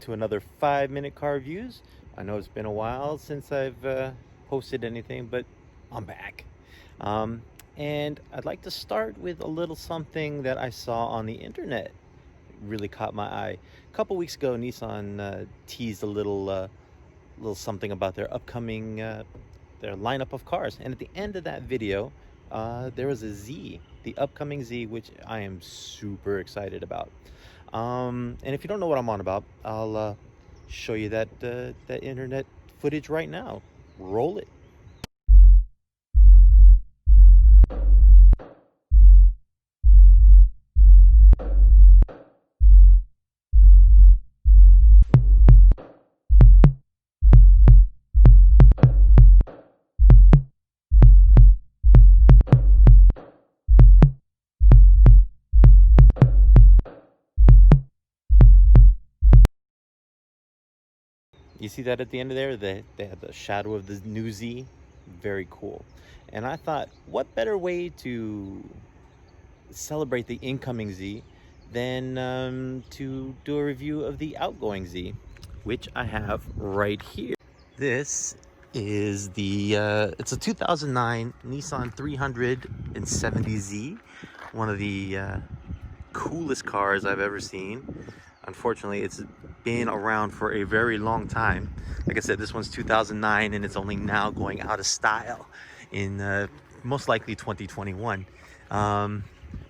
to another 5-minute car reviews. I know it's been a while since I've posted anything, but I'm back. And I'd like to start with a little something that I saw on the internet. It really caught my eye. A couple weeks ago, Nissan teased a little something about their upcoming their lineup of cars, and at the end of that video, there was a Z, the upcoming Z, which I am super excited about. And if you don't know what I'm on about, I'll show you that internet footage right now. Roll it. You see that at the end of there? They have the shadow of the new Z. Very cool. And I thought, what better way to celebrate the incoming Z than to do a review of the outgoing Z, which I have right here. This is it's a 2009 Nissan 370Z, one of the coolest cars I've ever seen. Unfortunately, it's been around for a very long time. Like I said, this one's 2009 and it's only now going out of style in most likely 2021.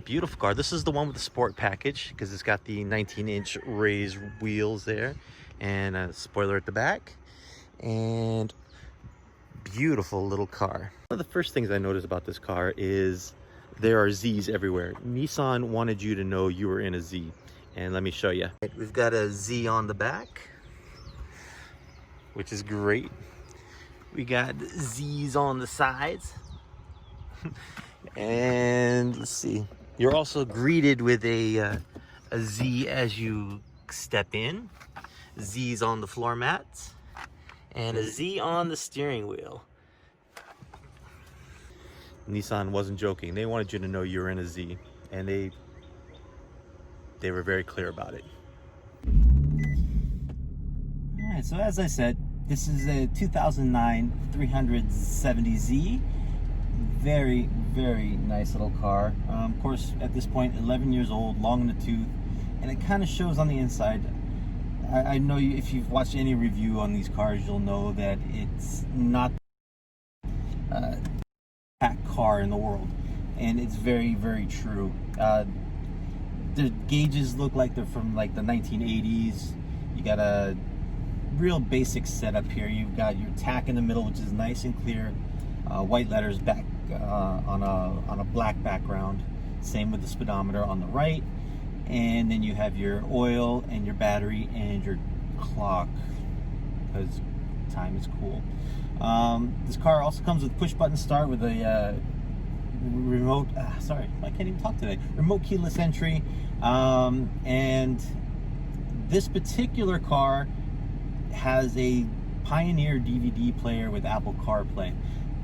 Beautiful car. This is the one with the sport package because it's got the 19-inch raised wheels there and a spoiler at the back. And beautiful little car. One of the first things I noticed about this car is there are Z's everywhere. Nissan wanted you to know you were in a Z. And let me show you. We've got a Z on the back, which is great. We got Z's on the sides. And let's see. You're also greeted with a Z as you step in. Z's on the floor mats. And a Z on the steering wheel. Nissan wasn't joking. They wanted you to know you were in a Z. And they were very clear about it. All right, so as I said, this is a 2009 370Z. Very, very nice little car. Of course, at this point, 11 years old, long in the tooth, and it kind of shows on the inside. I know if you've watched any review on these cars, you'll know that it's not a packed car in the world, and it's very, very true. The gauges look like they're from like the 1980s. You got a real basic setup here. You've got your tack in the middle, which is nice and clear. White letters back on a black background. Same with the speedometer on the right. And then you have your oil and your battery and your clock, because time is cool. This car also comes with push button start with a remote, sorry, I can't even talk today. Remote keyless entry. And this particular car has a Pioneer DVD player with Apple CarPlay.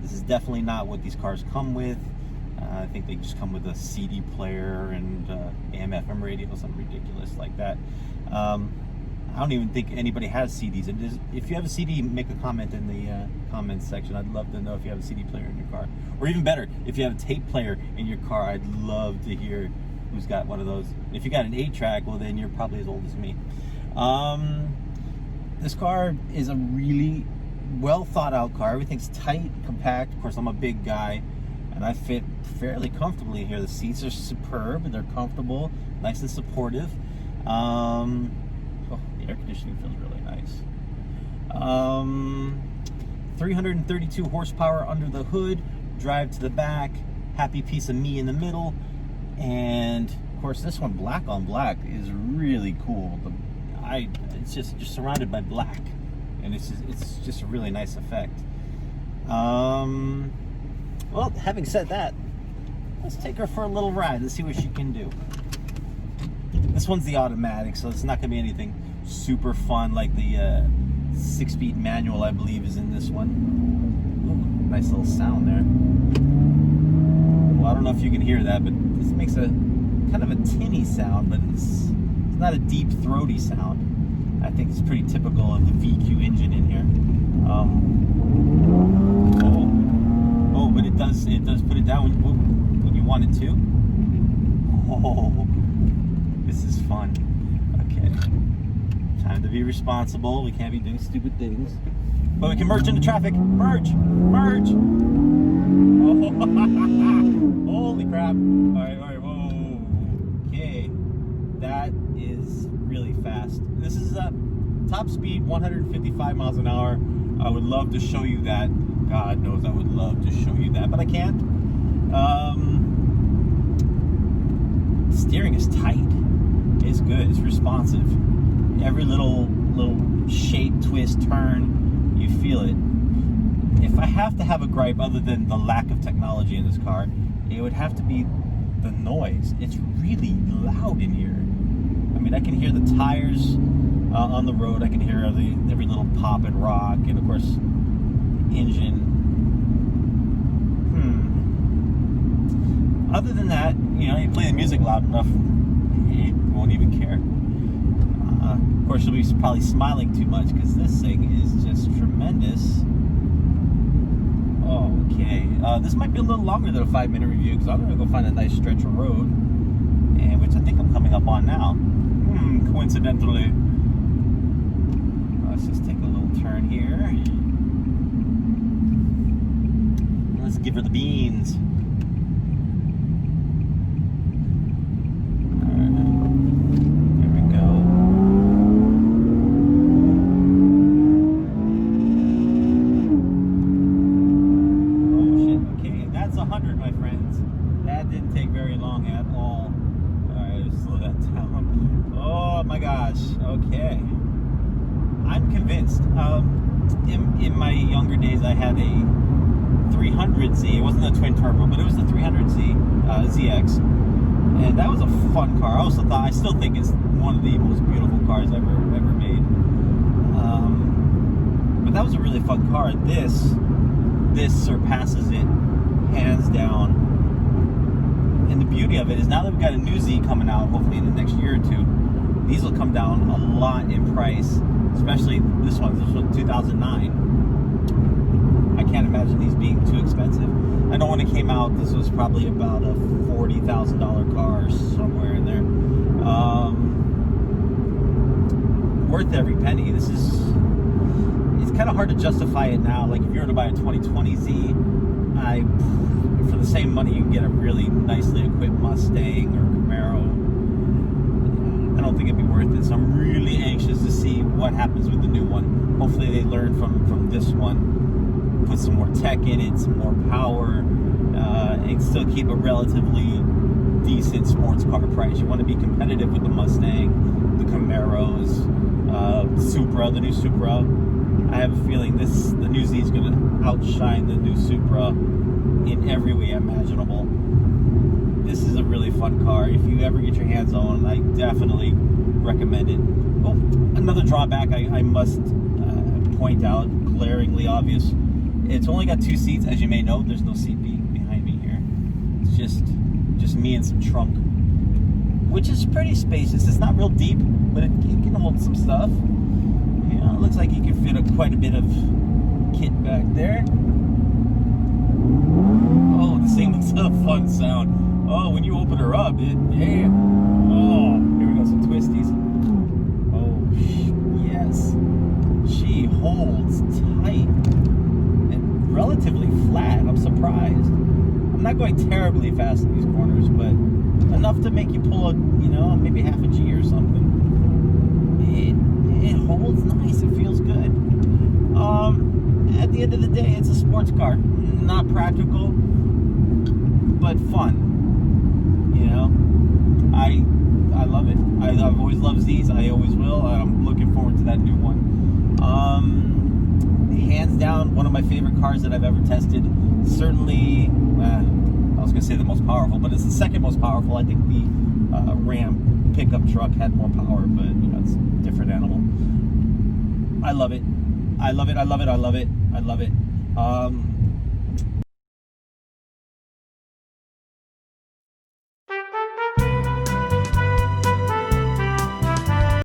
This is definitely not what these cars come with. I think they just come with a CD player and AM/FM radio, something ridiculous like that. I don't even think anybody has CDs. If you have a CD, make a comment in the comments section. I'd love to know if you have a CD player in your car. Or even better, if you have a tape player in your car, I'd love to hear who's got one of those. If you got an 8-track, well then you're probably as old as me. This car is a really well thought out car. Everything's tight, compact. Of course, I'm a big guy and I fit fairly comfortably here. The seats are superb, they're comfortable, nice and supportive. Oh, the air conditioning feels really nice. 332 horsepower under the hood, drive to the back, happy piece of me in the middle, and of course this one, black on black, is really cool. It's just surrounded by black, and it's just a really nice effect. Well, having said that, let's take her for a little ride and see what she can do. This one's the automatic, so it's not going to be anything super fun like the 6-speed manual, I believe, is in this one. Ooh, nice little sound there. Well, I don't know if you can hear that, but this makes a kind of a tinny sound, but it's not a deep, throaty sound. I think it's pretty typical of the VQ engine in here. But it does put it down when you want it to. Oh, this is fun. Okay, time to be responsible. We can't be doing stupid things, but we can merge into traffic. Merge. Oh, holy crap! All right, whoa. Okay, that is really fast. This is top speed 155 miles an hour. I would love to show you that. God knows I would love to show you that, but I can't. Steering is tight. It's good. It's responsive. Every little shape, twist, turn, you feel it. If I have to have a gripe other than the lack of technology in this car, it would have to be the noise. It's really loud in here. I mean, I can hear the tires on the road. I can hear every little pop and rock, and of course, engine. Other than that, you play the music loud enough, you won't even care. Of course, you'll be probably smiling too much because this thing is just tremendous. Okay, this might be a little longer than a 5-minute review because I'm going to go find a nice stretch of road, and which I think I'm coming up on now. Coincidentally. Let's just take a little turn here. Let's give her the beans. Okay, I'm convinced. In my younger days, I had a 300Z. It wasn't a twin turbo, but it was the 300Z ZX, and that was a fun car. I still think it's one of the most beautiful cars ever made. But that was a really fun car. This surpasses it, hands down. And the beauty of it is now that we've got a new Z coming out, hopefully in the next year or two, these will come down a lot in price, especially this one. This was 2009. I can't imagine these being too expensive. I know when it came out, this was probably about a $40,000 car, somewhere in there. Worth every penny. It's kind of hard to justify it now. Like if you were to buy a 2020Z, for the same money, you can get a really nicely equipped Mustang or Camaro. I don't think it'd be worth it. So I'm really anxious to see what happens with the new one. Hopefully they learn from this one, put some more tech in it, some more power, and still keep a relatively decent sports car price. You want to be competitive with the Mustang, the Camaros, Supra, the new Supra. I have a feeling the new Z is going to outshine the new Supra in every way imaginable. This is a really fun car. If you ever get your hands on it, I definitely recommend it. Oh, another drawback I must point out, glaringly obvious. It's only got 2 seats, as you may know. There's no seat behind me here. It's just me and some trunk, which is pretty spacious. It's not real deep, but it can hold some stuff. It looks like you can fit quite a bit of kit back there. Oh, this thing makes a fun sound. Oh, when you open her up, here we go, some twisties. Oh, yes. She holds tight and relatively flat. I'm surprised. I'm not going terribly fast in these corners, but enough to make you pull maybe half a G or something. It holds nice. It feels good. At the end of the day, it's a sports car. Not practical, but fun. I love it. I've always loved Z's. I always will. I'm looking forward to that new one. Hands down, one of my favorite cars that I've ever tested. Certainly, I was going to say the most powerful, but it's the second most powerful. I think the Ram pickup truck had more power, but it's a different animal. I love it. I love it. I love it. I love it. I love it.